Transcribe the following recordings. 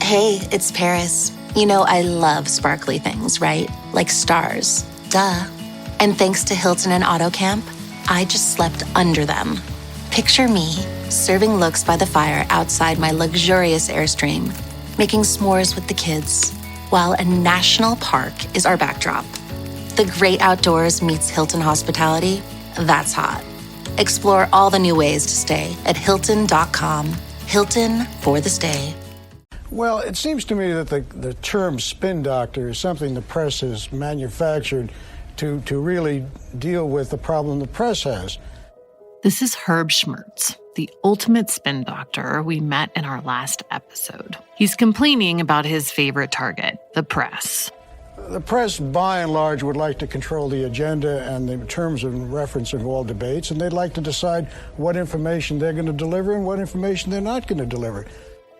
Hey, it's Paris. You know I love sparkly things, right? Like stars. Duh. And thanks to Hilton and AutoCamp, I just slept under them. Picture me, serving looks by the fire outside my luxurious Airstream, making s'mores with the kids, while a national park is our backdrop. The great outdoors meets Hilton hospitality. That's hot. Explore all the new ways to stay at Hilton.com. Hilton for the stay. Well, it seems to me that the term spin doctor is something the press has manufactured to really deal with the problem the press has. This is Herb Schmertz, the ultimate spin doctor we met in our last episode. He's complaining about his favorite target, the press. The press, by and large, would like to control the agenda and the terms of reference of all debates, and they'd like to decide what information they're going to deliver and what information they're not going to deliver.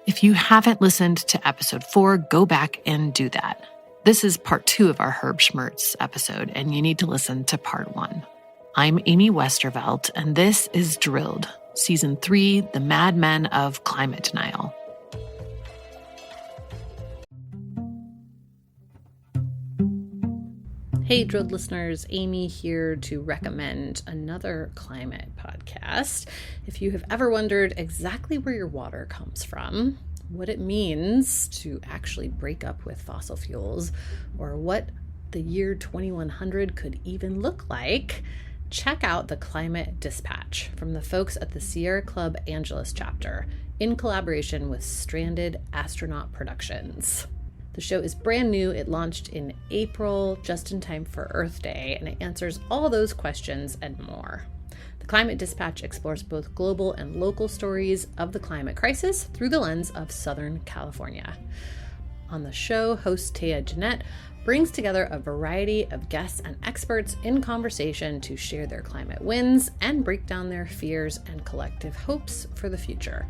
If you haven't listened to episode 4, go back and do that. This is part 2 of our Herb Schmertz episode, and you need to listen to part 1. I'm Amy Westervelt, and this is Drilled, Season 3, The Mad Men of Climate Denial. Hey, Drilled listeners, Amy here to recommend another climate podcast. If you have ever wondered exactly where your water comes from, what it means to actually break up with fossil fuels, or what the year 2100 could even look like, check out the Climate Dispatch from the folks at the Sierra Club Angeles chapter in collaboration with Stranded Astronaut Productions. The show is brand new. It launched in April, just in time for Earth Day, and it answers all those questions and more. The Climate Dispatch explores both global and local stories of the climate crisis through the lens of Southern California. On the show, host Taya Jeanette brings together a variety of guests and experts in conversation to share their climate wins and break down their fears and collective hopes for the future.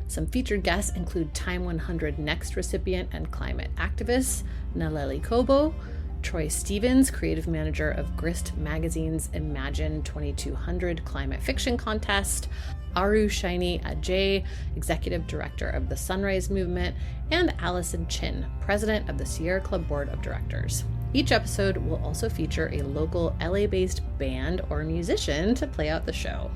Some featured guests include Time 100 Next recipient and climate activist Naleli Kobo, Troy Stevens, creative manager of Grist Magazine's Imagine 2200 climate fiction contest, Aru Shaini Ajay, executive director of the Sunrise Movement, and Allison Chin, president of the Sierra Club Board of Directors. Each episode will also feature a local LA-based band or musician to play out the show.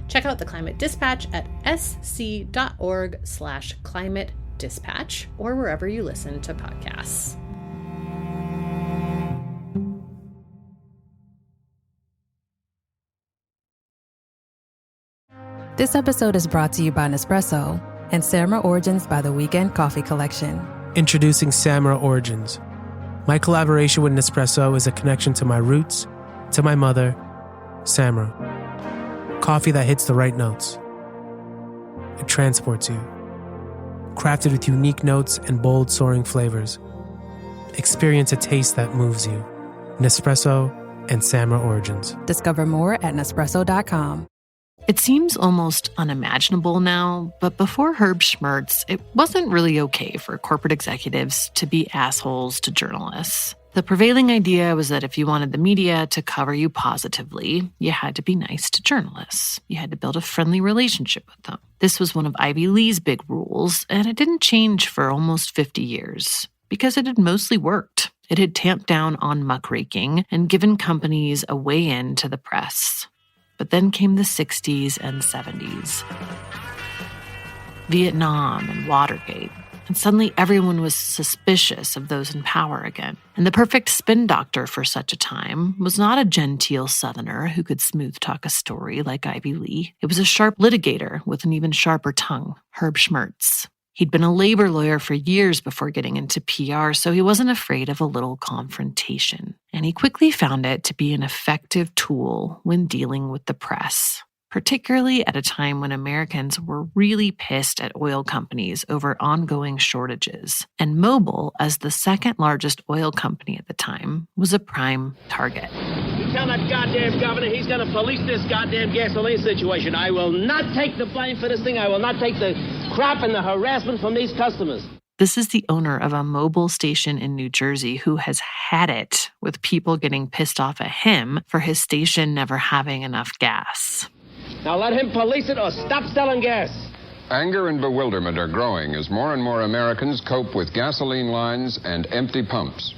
Check out the Climate Dispatch at sc.org/climate dispatch or wherever you listen to podcasts. This episode is brought to you by Nespresso and Samra Origins by the Weekend Coffee Collection. Introducing Samra Origins. My collaboration with Nespresso is a connection to my roots, to my mother, Samra. Coffee that hits the right notes. It transports you. Crafted with unique notes and bold, soaring flavors. Experience a taste that moves you. Nespresso and Samra Origins. Discover more at Nespresso.com. It seems almost unimaginable now, but before Herb Schmertz, it wasn't really okay for corporate executives to be assholes to journalists. The prevailing idea was that if you wanted the media to cover you positively, you had to be nice to journalists. You had to build a friendly relationship with them. This was one of Ivy Lee's big rules, and it didn't change for almost 50 years because it had mostly worked. It had tamped down on muckraking and given companies a way in to the press. But then came the 60s and 70s. Vietnam and Watergate. And suddenly everyone was suspicious of those in power again. And the perfect spin doctor for such a time was not a genteel Southerner who could smooth talk a story like Ivy Lee. It was a sharp litigator with an even sharper tongue, Herb Schmertz. He'd been a labor lawyer for years before getting into PR, so he wasn't afraid of a little confrontation. And he quickly found it to be an effective tool when dealing with the press, particularly at a time when Americans were really pissed at oil companies over ongoing shortages. And Mobil, as the second largest oil company at the time, was a prime target. You tell that goddamn governor he's going to police this goddamn gasoline situation. I will not take the blame for this thing. I will not take the crap and the harassment from these customers. This is the owner of a Mobil station in New Jersey who has had it with people getting pissed off at him for his station never having enough gas. Now let him police it or stop selling gas. Anger and bewilderment are growing as more and more Americans cope with gasoline lines and empty pumps.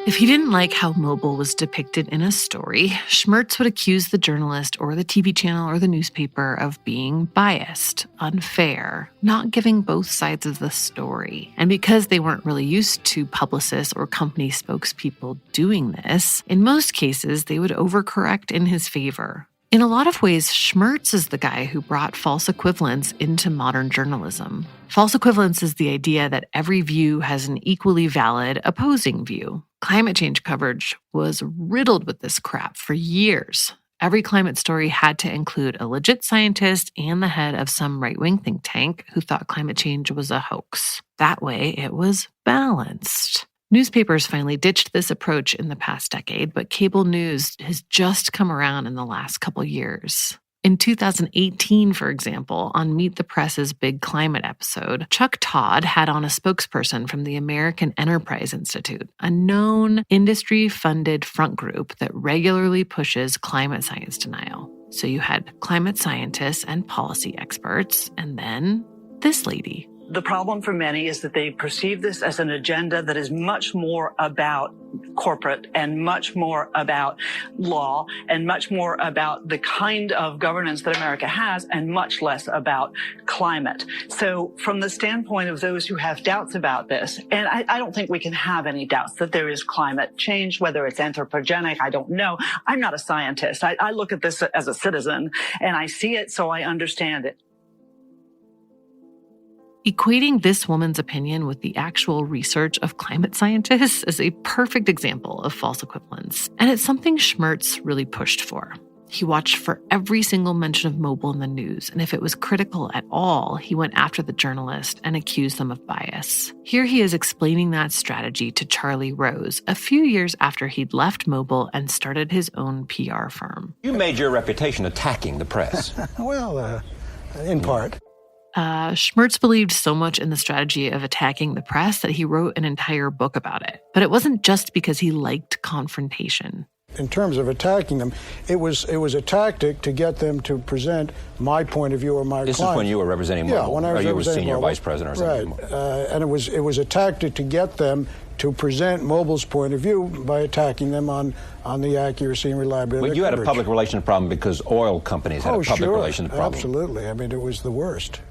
If he didn't like how Mobil was depicted in a story, Schmertz would accuse the journalist or the TV channel or the newspaper of being biased, unfair, not giving both sides of the story. And because they weren't really used to publicists or company spokespeople doing this, in most cases they would overcorrect in his favor. In a lot of ways, Schmertz is the guy who brought false equivalence into modern journalism. False equivalence is the idea that every view has an equally valid opposing view. Climate change coverage was riddled with this crap for years. Every climate story had to include a legit scientist and the head of some right-wing think tank who thought climate change was a hoax. That way, it was balanced. Newspapers finally ditched this approach in the past decade, but cable news has just come around in the last couple years. In 2018, for example, on Meet the Press's Big Climate episode, Chuck Todd had on a spokesperson from the American Enterprise Institute, a known industry-funded front group that regularly pushes climate science denial. So you had climate scientists and policy experts, and then this lady. The problem for many is that they perceive this as an agenda that is much more about corporate and much more about law and much more about the kind of governance that America has and much less about climate. So from the standpoint of those who have doubts about this, and I don't think we can have any doubts that there is climate change, whether it's anthropogenic, I don't know. I'm not a scientist. I look at this as a citizen and I see it, so I understand it. Equating this woman's opinion with the actual research of climate scientists is a perfect example of false equivalence, and it's something Schmertz really pushed for. He watched for every single mention of Mobil in the news, and if it was critical at all, he went after the journalist and accused them of bias. Here he is explaining that strategy to Charlie Rose a few years after he'd left Mobil and started his own PR firm. You made your reputation attacking the press. Well, in part. Schmertz believed so much in the strategy of attacking the press that he wrote an entire book about it. But it wasn't just because he liked confrontation. In terms of attacking them, it was a tactic to get them to present my point of view or my This client. is when you were representing Mobil, yeah, when I was or you were representing senior Mobil. vice president or something. Right, and it was a tactic to get them to present Mobil's point of view by attacking them on the accuracy and reliability. But you had a public relations problem because oil companies had a public relations problem. Absolutely. I mean, it was the worst.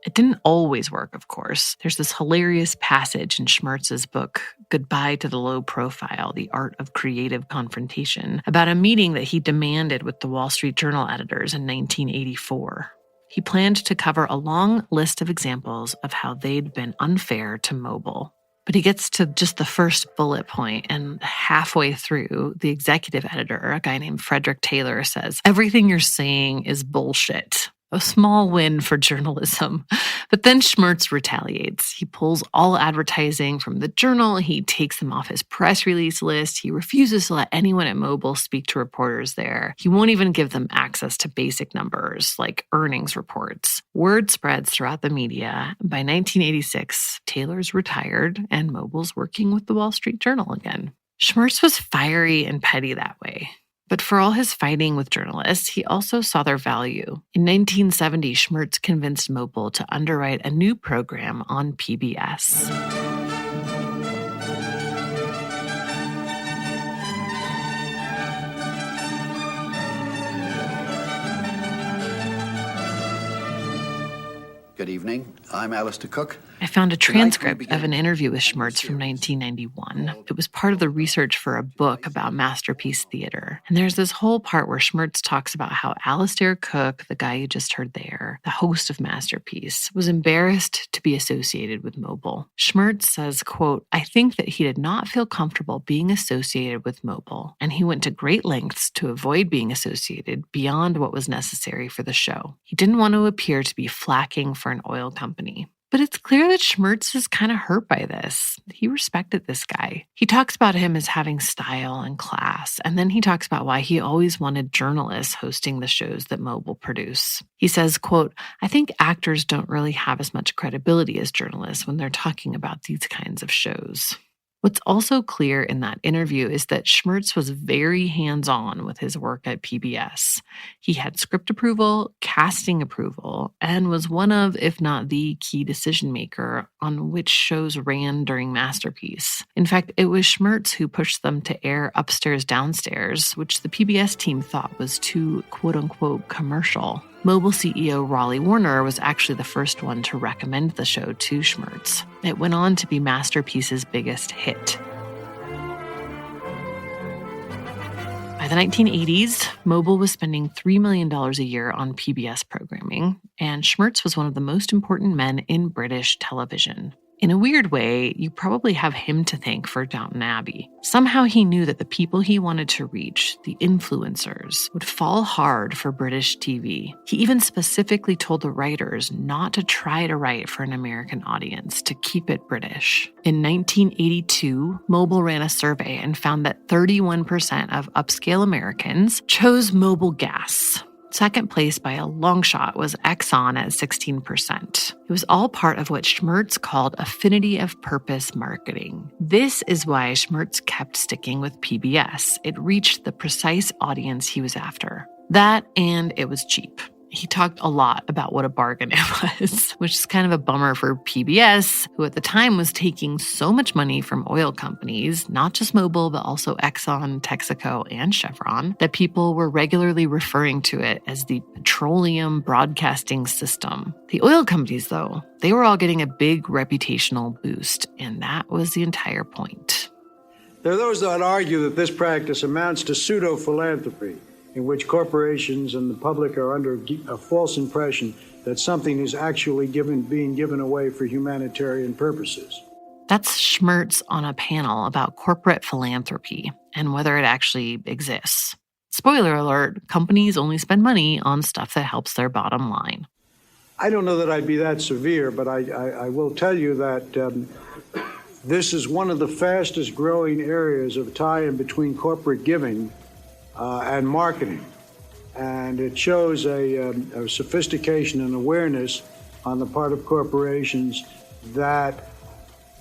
It didn't always work, of course. There's this hilarious passage in Schmertz's book, Goodbye to the Low Profile, The Art of Creative Confrontation, about a meeting that he demanded with the Wall Street Journal editors in 1984. He planned to cover a long list of examples of how they'd been unfair to Mobil. But he gets to just the first bullet point, and halfway through, the executive editor, a guy named Frederick Taylor, says, "Everything you're saying is bullshit." A small win for journalism. But then Schmertz retaliates. He pulls all advertising from the Journal. He takes them off his press release list. He refuses to let anyone at Mobil speak to reporters there. He won't even give them access to basic numbers like earnings reports. Word spreads throughout the media. By 1986, Taylor's retired and Mobil's working with the Wall Street Journal again. Schmertz was fiery and petty that way. But for all his fighting with journalists, he also saw their value. In 1970, Schmertz convinced Mobil to underwrite a new program on PBS. Good evening. I'm Alistair Cook. I found a transcript of an interview with Schmertz from 1991. It was part of the research for a book about Masterpiece Theater. And there's this whole part where Schmertz talks about how Alistair Cook, the guy you just heard there, the host of Masterpiece, was embarrassed to be associated with Mobil. Schmertz says, quote, "I think that he did not feel comfortable being associated with Mobil, and he went to great lengths to avoid being associated beyond what was necessary for the show. He didn't want to appear to be flacking for an oil company." But it's clear that Schmertz is kind of hurt by this. He respected this guy. He talks about him as having style and class, and then he talks about why he always wanted journalists hosting the shows that Mobil produce. He says, quote, "I think actors don't really have as much credibility as journalists when they're talking about these kinds of shows." What's also clear in that interview is that Schmertz was very hands-on with his work at PBS. He had script approval, casting approval, and was one of, if not the key decision maker on which shows ran during Masterpiece. In fact, it was Schmertz who pushed them to air Upstairs, Downstairs, which the PBS team thought was too quote-unquote commercial. Mobil CEO Raleigh Warner was actually the first one to recommend the show to Schmertz. It went on to be Masterpiece's biggest hit. By the 1980s, Mobil was spending $3 million a year on PBS programming, and Schmertz was one of the most important men in British television. In a weird way, you probably have him to thank for Downton Abbey. Somehow he knew that the people he wanted to reach, the influencers, would fall hard for British TV. He even specifically told the writers not to try to write for an American audience, to keep it British. In 1982, Mobil ran a survey and found that 31% of upscale Americans chose Mobil gas. Second place by a long shot was Exxon at 16%. It was all part of what Schmertz called affinity of purpose marketing. This is why Schmertz kept sticking with PBS. It reached the precise audience he was after. That, and it was cheap. He talked a lot about what a bargain it was, which is kind of a bummer for PBS, who at the time was taking so much money from oil companies, not just Mobil, but also Exxon, Texaco, and Chevron, that people were regularly referring to it as the petroleum broadcasting system. The oil companies, though, they were all getting a big reputational boost, and that was the entire point. There are those that argue that this practice amounts to pseudo-philanthropy, in which corporations and the public are under a false impression that something is actually being given away for humanitarian purposes. That's Schmertz on a panel about corporate philanthropy and whether it actually exists. Spoiler alert, companies only spend money on stuff that helps their bottom line. I don't know that I'd be that severe, but I will tell you that this is one of the fastest growing areas of tie-in between corporate giving and marketing. And it shows a sophistication and awareness on the part of corporations that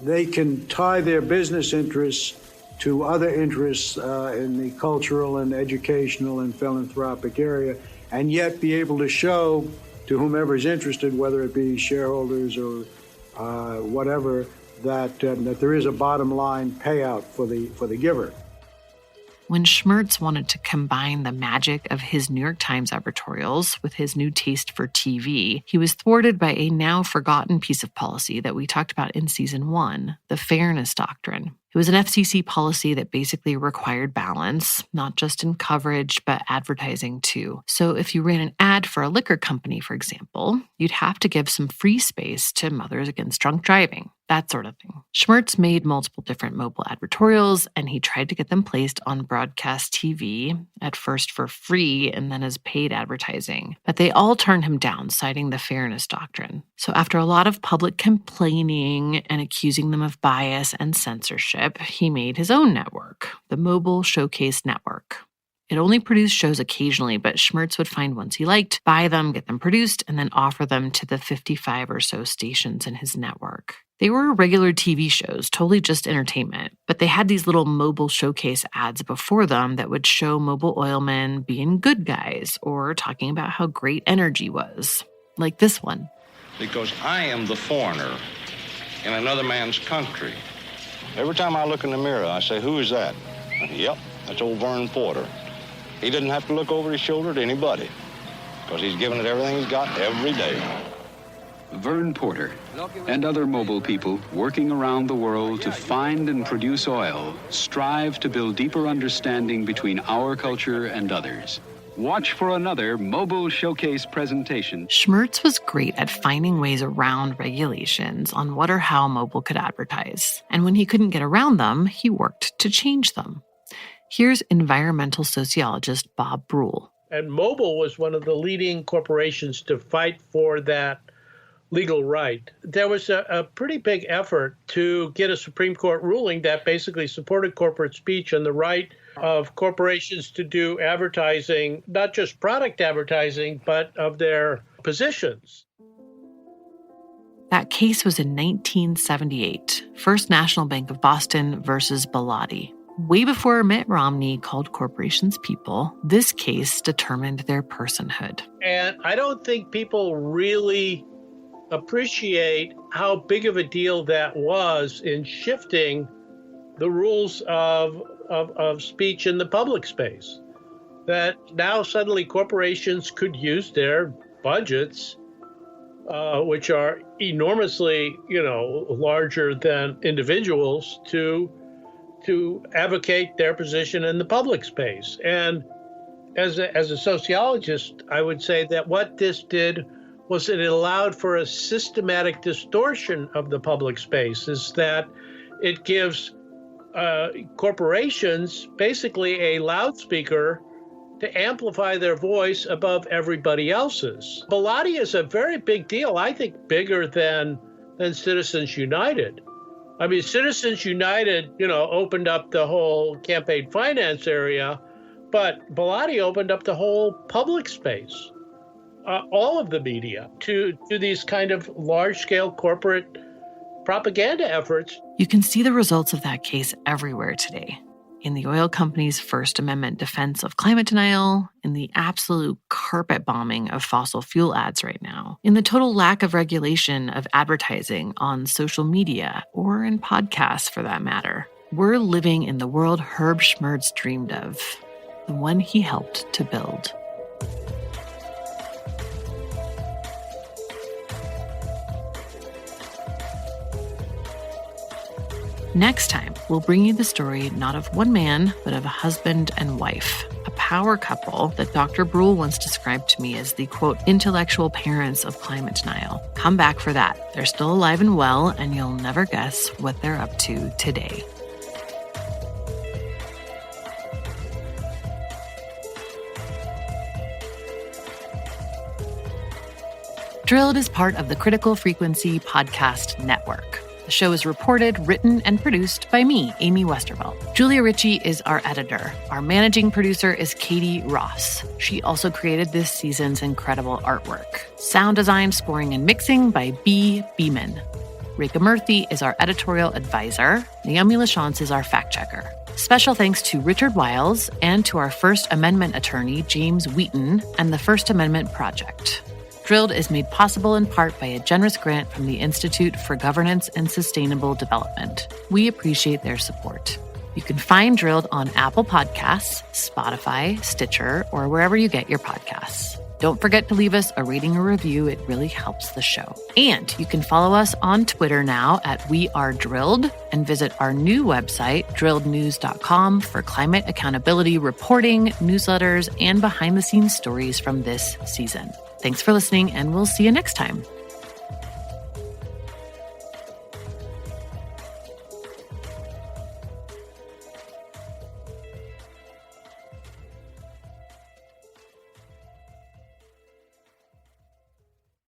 they can tie their business interests to other interests in the cultural and educational and philanthropic area, and yet be able to show to whomever is interested, whether it be shareholders or whatever, that there is a bottom line payout for the giver. When Schmertz wanted to combine the magic of his New York Times advertorials with his new taste for TV, he was thwarted by a now forgotten piece of policy that we talked about in season 1, the fairness doctrine. It was an FCC policy that basically required balance, not just in coverage, but advertising too. So if you ran an ad for a liquor company, for example, you'd have to give some free space to Mothers Against Drunk Driving, that sort of thing. Schmertz made multiple different Mobil advertorials, and he tried to get them placed on broadcast TV, at first for free and then as paid advertising. But they all turned him down, citing the fairness doctrine. So after a lot of public complaining and accusing them of bias and censorship, he made his own network, the Mobil Showcase Network. It only produced shows occasionally, but Schmertz would find ones he liked, buy them, get them produced, and then offer them to the 55 or so stations in his network. They were regular TV shows, totally just entertainment, but they had these little Mobil Showcase ads before them that would show Mobil oilmen being good guys or talking about how great energy was, like this one. Because I am the foreigner in another man's country. Every time I look in the mirror, I say, who is that? Yep, that's old Vern Porter. He didn't have to look over his shoulder to anybody because he's giving it everything he's got every day. Vern Porter and other Mobil people working around the world to find and produce oil strive to build deeper understanding between our culture and others. Watch for another Mobil Showcase presentation. Schmertz was great at finding ways around regulations on what or how Mobil could advertise. And when he couldn't get around them, he worked to change them. Here's environmental sociologist Bob Brule. And Mobil was one of the leading corporations to fight for that legal right. There was a pretty big effort to get a Supreme Court ruling that basically supported corporate speech and the right of corporations to do advertising, not just product advertising, but of their positions. That case was in 1978, First National Bank of Boston versus Bellotti. Way before Mitt Romney called corporations people, this case determined their personhood. And I don't think people really appreciate how big of a deal that was in shifting the rules of speech in the public space. That now suddenly corporations could use their budgets, which are enormously, larger than individuals, to advocate their position in the public space. And as a sociologist, I would say that what this did was it allowed for a systematic distortion of the public space, is that it gives corporations basically a loudspeaker to amplify their voice above everybody else's. Bellotti is a very big deal, I think bigger than Citizens United. I mean, Citizens United, opened up the whole campaign finance area, but Bellotti opened up the whole public space, all of the media, to these kind of large-scale corporate propaganda efforts. You can see the results of that case everywhere today. In the oil companies' First Amendment defense of climate denial, in the absolute carpet bombing of fossil fuel ads right now, in the total lack of regulation of advertising on social media or in podcasts for that matter. We're living in the world Herb Schmertz dreamed of, the one he helped to build. Next time, we'll bring you the story not of one man, but of a husband and wife, a power couple that Dr. Brule once described to me as the, quote, intellectual parents of climate denial. Come back for that. They're still alive and well, and you'll never guess what they're up to today. Drilled is part of the Critical Frequency Podcast Network. The show is reported, written, and produced by me, Amy Westervelt. Julia Ritchie is our editor. Our managing producer is Katie Ross. She also created this season's incredible artwork. Sound design, scoring, and mixing by B. Beeman. Reka Murthy is our editorial advisor. Naomi Lachance is our fact-checker. Special thanks to Richard Wiles and to our First Amendment attorney, James Wheaton, and the First Amendment Project. Drilled is made possible in part by a generous grant from the Institute for Governance and Sustainable Development. We appreciate their support. You can find Drilled on Apple Podcasts, Spotify, Stitcher, or wherever you get your podcasts. Don't forget to leave us a rating or review. It really helps the show. And you can follow us on Twitter now at We Are Drilled, and visit our new website, drillednews.com, for climate accountability reporting, newsletters, and behind-the-scenes stories from this season. Thanks for listening, and we'll see you next time.